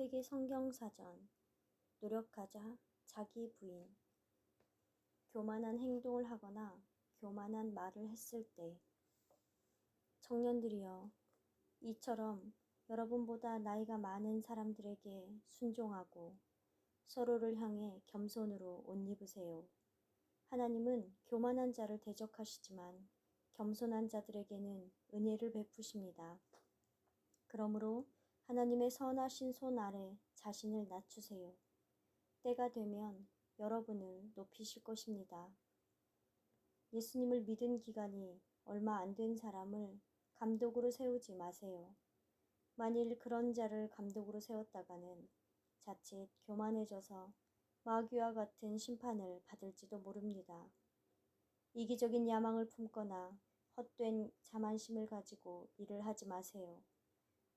회계 성경사전. 노력하자. 자기 부인. 교만한 행동을 하거나 교만한 말을 했을 때. 청년들이여, 이처럼 여러분보다 나이가 많은 사람들에게 순종하고 서로를 향해 겸손으로 옷 입으세요. 하나님은 교만한 자를 대적하시지만 겸손한 자들에게는 은혜를 베푸십니다. 그러므로 하나님의 선하신 손 아래 자신을 낮추세요. 때가 되면 여러분을 높이실 것입니다. 예수님을 믿은 기간이 얼마 안 된 사람을 감독으로 세우지 마세요. 만일 그런 자를 감독으로 세웠다가는 자칫 교만해져서 마귀와 같은 심판을 받을지도 모릅니다. 이기적인 야망을 품거나 헛된 자만심을 가지고 일을 하지 마세요.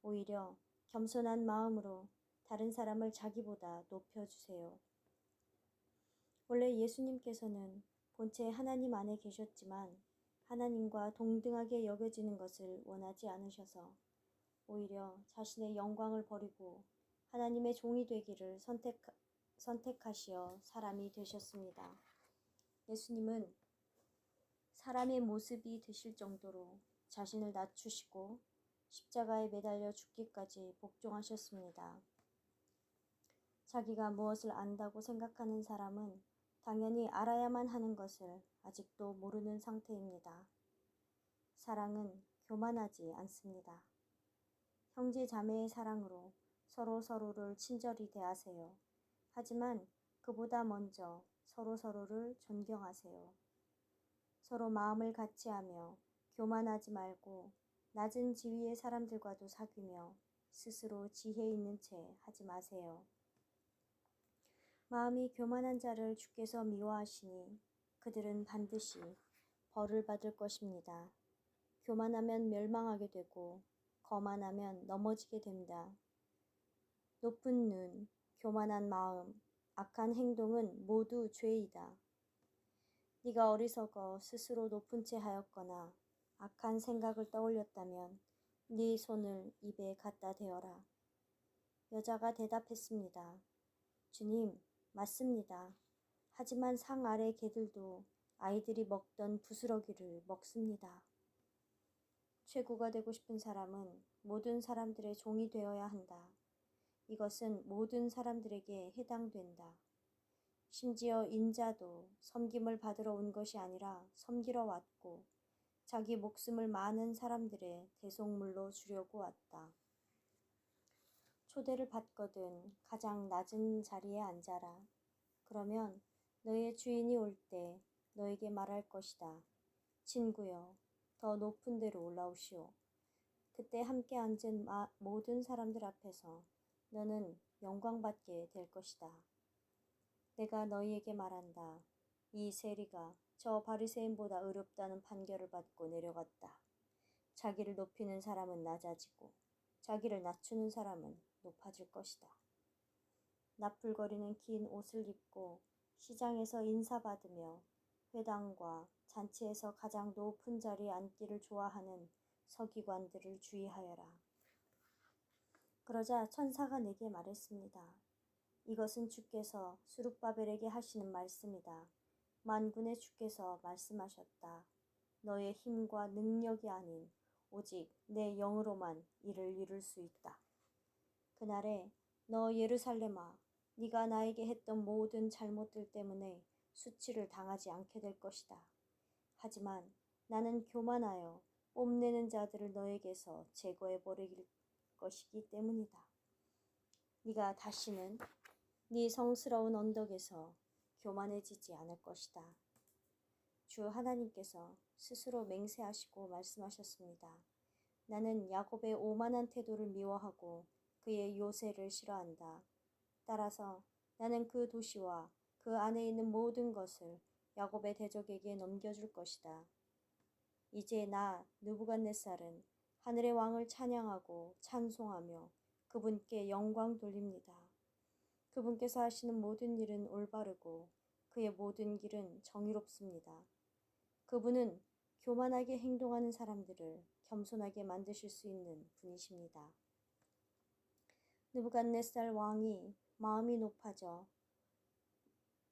오히려 겸손한 마음으로 다른 사람을 자기보다 높여주세요. 원래 예수님께서는 본체 하나님 안에 계셨지만 하나님과 동등하게 여겨지는 것을 원하지 않으셔서 오히려 자신의 영광을 버리고 하나님의 종이 되기를 선택하시어 사람이 되셨습니다. 예수님은 사람의 모습이 되실 정도로 자신을 낮추시고 십자가에 매달려 죽기까지 복종하셨습니다. 자기가 무엇을 안다고 생각하는 사람은 당연히 알아야만 하는 것을 아직도 모르는 상태입니다. 사랑은 교만하지 않습니다. 형제 자매의 사랑으로 서로를 친절히 대하세요. 하지만 그보다 먼저 서로를 존경하세요. 서로 마음을 같이하며 교만하지 말고 낮은 지위의 사람들과도 사귀며 스스로 지혜 있는 채 하지 마세요. 마음이 교만한 자를 주께서 미워하시니 그들은 반드시 벌을 받을 것입니다. 교만하면 멸망하게 되고 거만하면 넘어지게 된다. 높은 눈, 교만한 마음, 악한 행동은 모두 죄이다. 네가 어리석어 스스로 높은 채 하였거나 악한 생각을 떠올렸다면 네 손을 입에 갖다 대어라. 여자가 대답했습니다. 주님, 맞습니다. 하지만 상 아래 개들도 아이들이 먹던 부스러기를 먹습니다. 최고가 되고 싶은 사람은 모든 사람들의 종이 되어야 한다. 이것은 모든 사람들에게 해당된다. 심지어 인자도 섬김을 받으러 온 것이 아니라 섬기러 왔고 자기 목숨을 많은 사람들의 대속물로 주려고 왔다. 초대를 받거든 가장 낮은 자리에 앉아라. 그러면 너의 주인이 올 때 너에게 말할 것이다. 친구여, 더 높은 데로 올라오시오. 그때 함께 앉은 모든 사람들 앞에서 너는 영광받게 될 것이다. 내가 너희에게 말한다. 이 세리가 저 바리새인보다 의롭다는 판결을 받고 내려갔다. 자기를 높이는 사람은 낮아지고 자기를 낮추는 사람은 높아질 것이다. 나풀거리는 긴 옷을 입고 시장에서 인사받으며 회당과 잔치에서 가장 높은 자리에 앉기를 좋아하는 서기관들을 주의하여라. 그러자 천사가 내게 말했습니다. 이것은 주께서 스룹바벨에게 하시는 말씀이다. 만군의 주께서 말씀하셨다. 너의 힘과 능력이 아닌 오직 내 영으로만 이를 이룰 수 있다. 그날에 너 예루살렘아, 네가 나에게 했던 모든 잘못들 때문에 수치를 당하지 않게 될 것이다. 하지만 나는 교만하여 뽐내는 자들을 너에게서 제거해버릴 것이기 때문이다. 네가 다시는 네 성스러운 언덕에서 교만해지지 않을 것이다. 주 하나님께서 스스로 맹세하시고 말씀하셨습니다. 나는 야곱의 오만한 태도를 미워하고 그의 요새를 싫어한다. 따라서 나는 그 도시와 그 안에 있는 모든 것을 야곱의 대적에게 넘겨줄 것이다. 이제 나 느부갓네살은 하늘의 왕을 찬양하고 찬송하며 그분께 영광 돌립니다. 그분께서 하시는 모든 일은 올바르고 그의 모든 길은 정의롭습니다. 그분은 교만하게 행동하는 사람들을 겸손하게 만드실 수 있는 분이십니다. 느부갓네살 왕이 마음이 높아져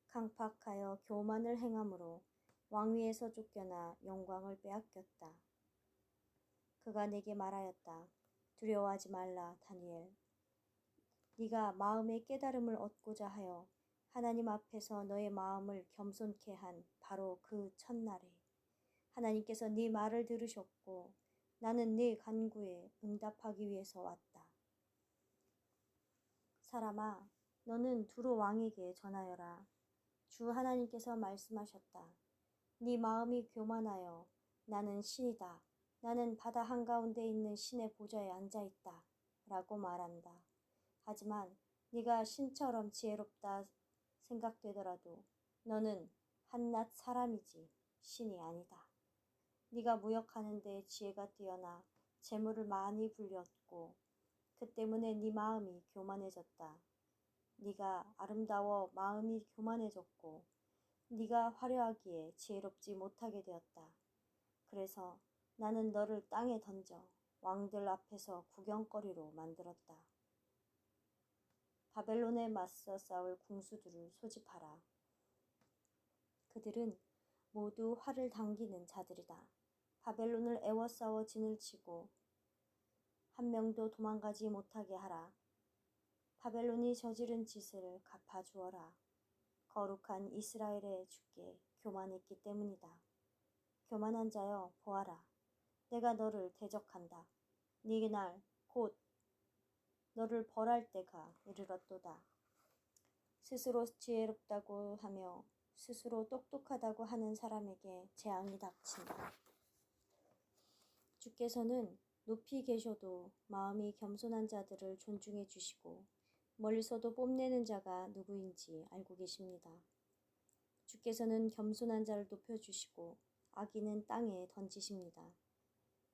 강팍하여 교만을 행함으로 왕위에서 쫓겨나 영광을 빼앗겼다. 그가 내게 말하였다. 두려워하지 말라, 다니엘. 네가 마음의 깨달음을 얻고자 하여 하나님 앞에서 너의 마음을 겸손케 한 바로 그 첫날에 하나님께서 네 말을 들으셨고 나는 네 간구에 응답하기 위해서 왔다. 사람아, 너는 두로 왕에게 전하여라. 주 하나님께서 말씀하셨다. 네 마음이 교만하여 나는 신이다. 나는 바다 한가운데 있는 신의 보좌에 앉아있다. 라고 말한다. 하지만 네가 신처럼 지혜롭다 생각되더라도 너는 한낱 사람이지 신이 아니다. 네가 무역하는 데 지혜가 뛰어나 재물을 많이 불렸고 그 때문에 네 마음이 교만해졌다. 네가 아름다워 마음이 교만해졌고 네가 화려하기에 지혜롭지 못하게 되었다. 그래서 나는 너를 땅에 던져 왕들 앞에서 구경거리로 만들었다. 바벨론에 맞서 싸울 궁수들을 소집하라. 그들은 모두 활을 당기는 자들이다. 바벨론을 애워싸워 진을 치고 한 명도 도망가지 못하게 하라. 바벨론이 저지른 짓을 갚아주어라. 거룩한 이스라엘의 주께 교만했기 때문이다. 교만한 자여 보아라. 내가 너를 대적한다. 네 날 곧 너를 벌할 때가 이르렀도다. 스스로 지혜롭다고 하며 스스로 똑똑하다고 하는 사람에게 재앙이 닥친다. 주께서는 높이 계셔도 마음이 겸손한 자들을 존중해 주시고 멀리서도 뽐내는 자가 누구인지 알고 계십니다. 주께서는 겸손한 자를 높여주시고 악인은 땅에 던지십니다.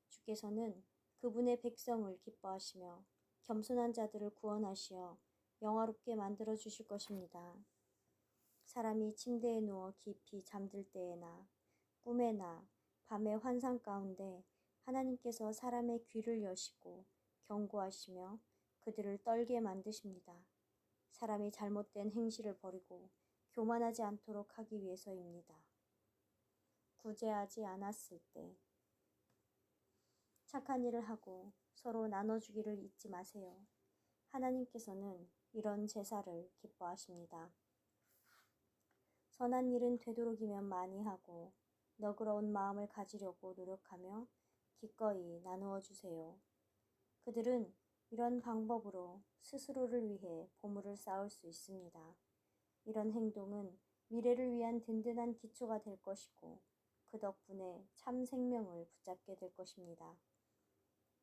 주께서는 그분의 백성을 기뻐하시며 겸손한 자들을 구원하시어 영화롭게 만들어 주실 것입니다. 사람이 침대에 누워 깊이 잠들 때에나 꿈에나 밤의 환상 가운데 하나님께서 사람의 귀를 여시고 경고하시며 그들을 떨게 만드십니다. 사람이 잘못된 행실을 버리고 교만하지 않도록 하기 위해서입니다. 구제하지 않았을 때 착한 일을 하고 서로 나눠주기를 잊지 마세요. 하나님께서는 이런 제사를 기뻐하십니다. 선한 일은 되도록이면 많이 하고 너그러운 마음을 가지려고 노력하며 기꺼이 나누어 주세요. 그들은 이런 방법으로 스스로를 위해 보물을 쌓을 수 있습니다. 이런 행동은 미래를 위한 든든한 기초가 될 것이고 그 덕분에 참 생명을 붙잡게 될 것입니다.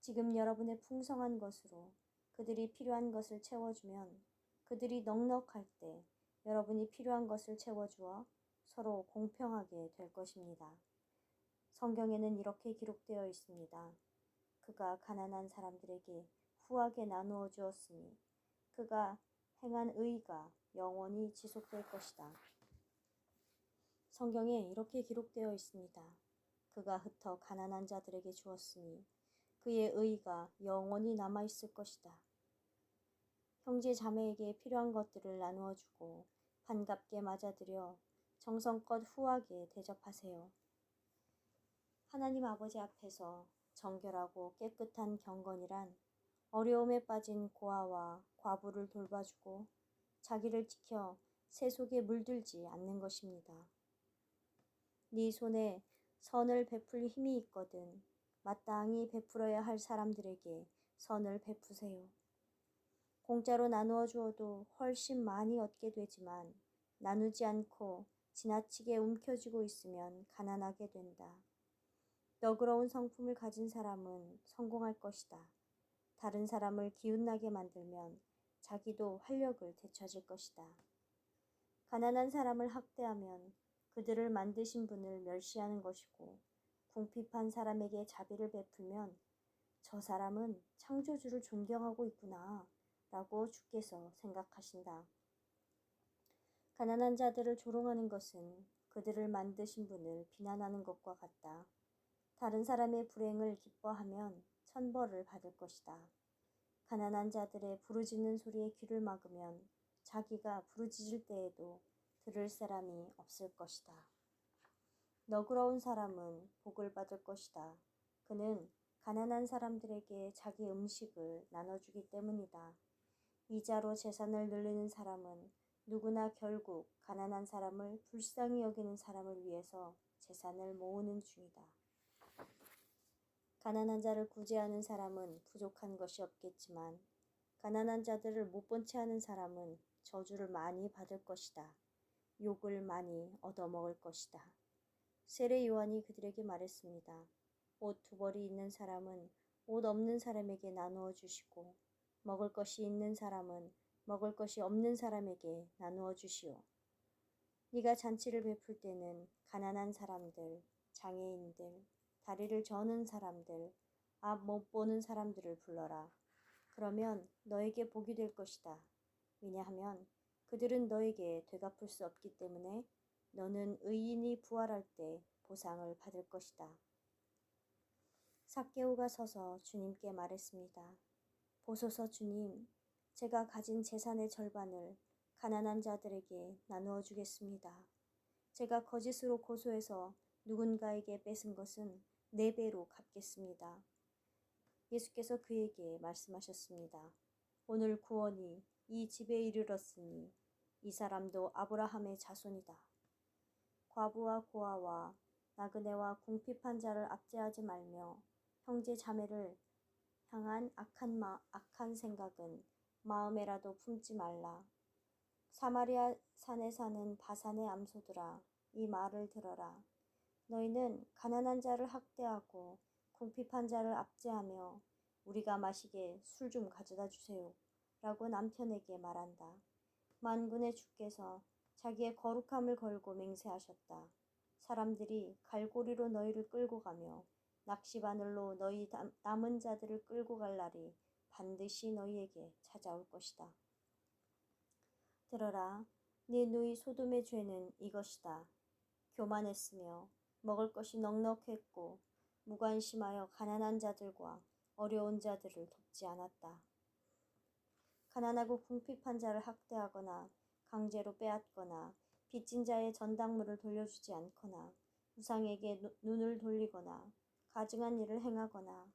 지금 여러분의 풍성한 것으로 그들이 필요한 것을 채워주면 그들이 넉넉할 때 여러분이 필요한 것을 채워주어 서로 공평하게 될 것입니다. 성경에는 이렇게 기록되어 있습니다. 그가 가난한 사람들에게 후하게 나누어 주었으니 그가 행한 의가 영원히 지속될 것이다. 성경에 이렇게 기록되어 있습니다. 그가 흩어 가난한 자들에게 주었으니 그의 의가 영원히 남아있을 것이다. 형제 자매에게 필요한 것들을 나누어 주고 반갑게 맞아들여 정성껏 후하게 대접하세요. 하나님 아버지 앞에서 정결하고 깨끗한 경건이란 어려움에 빠진 고아와 과부를 돌봐주고 자기를 지켜 새 속에 물들지 않는 것입니다. 네 손에 선을 베풀 힘이 있거든 마땅히 베풀어야 할 사람들에게 선을 베푸세요. 공짜로 나누어 주어도 훨씬 많이 얻게 되지만 나누지 않고 지나치게 움켜쥐고 있으면 가난하게 된다. 너그러운 성품을 가진 사람은 성공할 것이다. 다른 사람을 기운나게 만들면 자기도 활력을 되찾을 것이다. 가난한 사람을 학대하면 그들을 만드신 분을 멸시하는 것이고 궁핍한 사람에게 자비를 베풀면 저 사람은 창조주를 존경하고 있구나 라고 주께서 생각하신다. 가난한 자들을 조롱하는 것은 그들을 만드신 분을 비난하는 것과 같다. 다른 사람의 불행을 기뻐하면 천벌을 받을 것이다. 가난한 자들의 부르짖는 소리에 귀를 막으면 자기가 부르짖을 때에도 들을 사람이 없을 것이다. 너그러운 사람은 복을 받을 것이다. 그는 가난한 사람들에게 자기 음식을 나눠주기 때문이다. 이자로 재산을 늘리는 사람은 누구나 결국 가난한 사람을 불쌍히 여기는 사람을 위해서 재산을 모으는 중이다. 가난한 자를 구제하는 사람은 부족한 것이 없겠지만 가난한 자들을 못 본 채 하는 사람은 저주를 많이 받을 것이다. 욕을 많이 얻어먹을 것이다. 세례 요한이 그들에게 말했습니다. 옷 두 벌이 있는 사람은 옷 없는 사람에게 나누어 주시고 먹을 것이 있는 사람은 먹을 것이 없는 사람에게 나누어 주시오. 네가 잔치를 베풀 때는 가난한 사람들, 장애인들, 다리를 저는 사람들, 앞 못 보는 사람들을 불러라. 그러면 너에게 복이 될 것이다. 왜냐하면 그들은 너에게 되갚을 수 없기 때문에 너는 의인이 부활할 때 보상을 받을 것이다. 삭개오가 서서 주님께 말했습니다. 보소서 주님, 제가 가진 재산의 절반을 가난한 자들에게 나누어 주겠습니다. 제가 거짓으로 고소해서 누군가에게 뺏은 것은 4배로 갚겠습니다. 예수께서 그에게 말씀하셨습니다. 오늘 구원이 이 집에 이르렀으니 이 사람도 아브라함의 자손이다. 과부와 고아와 나그네와 궁핍한 자를 압제하지 말며 형제 자매를 향한 악한 생각은 마음에라도 품지 말라. 사마리아 산에 사는 바산의 암소들아, 이 말을 들어라. 너희는 가난한 자를 학대하고 궁핍한 자를 압제하며 우리가 마시게 술 좀 가져다 주세요. 라고 남편에게 말한다. 만군의 주께서 자기의 거룩함을 걸고 맹세하셨다. 사람들이 갈고리로 너희를 끌고 가며 낚시바늘로 너희 남은 자들을 끌고 갈 날이 반드시 너희에게 찾아올 것이다. 들어라, 네 누이 소돔의 죄는 이것이다. 교만했으며 먹을 것이 넉넉했고 무관심하여 가난한 자들과 어려운 자들을 돕지 않았다. 가난하고 궁핍한 자를 학대하거나 강제로 빼앗거나 빚진 자의 전당물을 돌려주지 않거나 우상에게 눈을 돌리거나 가증한 일을 행하거나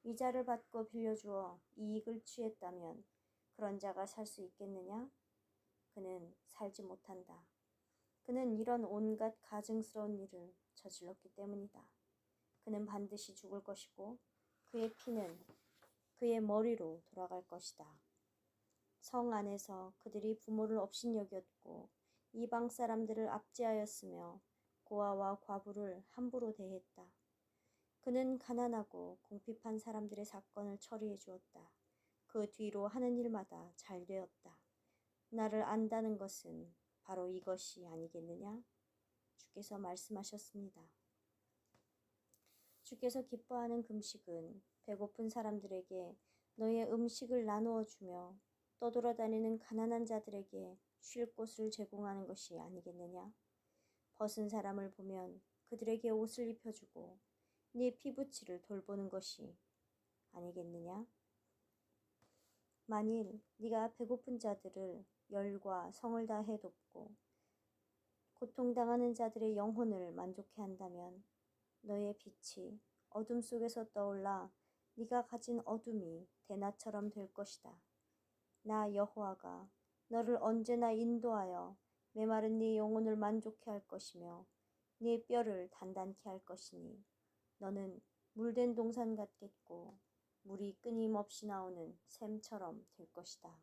이자를 받고 빌려주어 이익을 취했다면 그런 자가 살 수 있겠느냐? 그는 살지 못한다. 그는 이런 온갖 가증스러운 일을 저질렀기 때문이다. 그는 반드시 죽을 것이고 그의 피는 그의 머리로 돌아갈 것이다. 성 안에서 그들이 부모를 업신여겼고 이방 사람들을 압제하였으며 고아와 과부를 함부로 대했다. 그는 가난하고 궁핍한 사람들의 사건을 처리해 주었다. 그 뒤로 하는 일마다 잘 되었다. 나를 안다는 것은 바로 이것이 아니겠느냐? 주께서 말씀하셨습니다. 주께서 기뻐하는 금식은 배고픈 사람들에게 너의 음식을 나누어 주며 떠돌아다니는 가난한 자들에게 쉴 곳을 제공하는 것이 아니겠느냐? 벗은 사람을 보면 그들에게 옷을 입혀주고 네 피부치를 돌보는 것이 아니겠느냐? 만일 네가 배고픈 자들을 열과 성을 다해 돕고 고통당하는 자들의 영혼을 만족해 한다면 너의 빛이 어둠 속에서 떠올라 네가 가진 어둠이 대낮처럼 될 것이다. 나 여호와가 너를 언제나 인도하여 메마른 네 영혼을 만족해 할 것이며 네 뼈를 단단케 할 것이니 너는 물된 동산 같겠고 물이 끊임없이 나오는 샘처럼 될 것이다.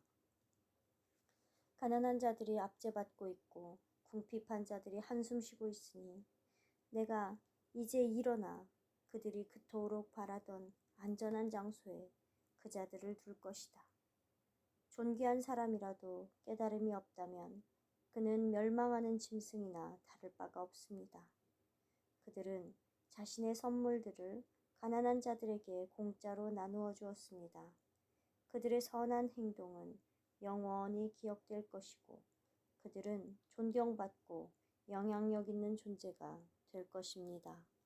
가난한 자들이 압제받고 있고 궁핍한 자들이 한숨 쉬고 있으니 내가 이제 일어나 그들이 그토록 바라던 안전한 장소에 그 자들을 둘 것이다. 존귀한 사람이라도 깨달음이 없다면 그는 멸망하는 짐승이나 다를 바가 없습니다. 그들은 자신의 선물들을 가난한 자들에게 공짜로 나누어 주었습니다. 그들의 선한 행동은 영원히 기억될 것이고 그들은 존경받고 영향력 있는 존재가 될 것입니다.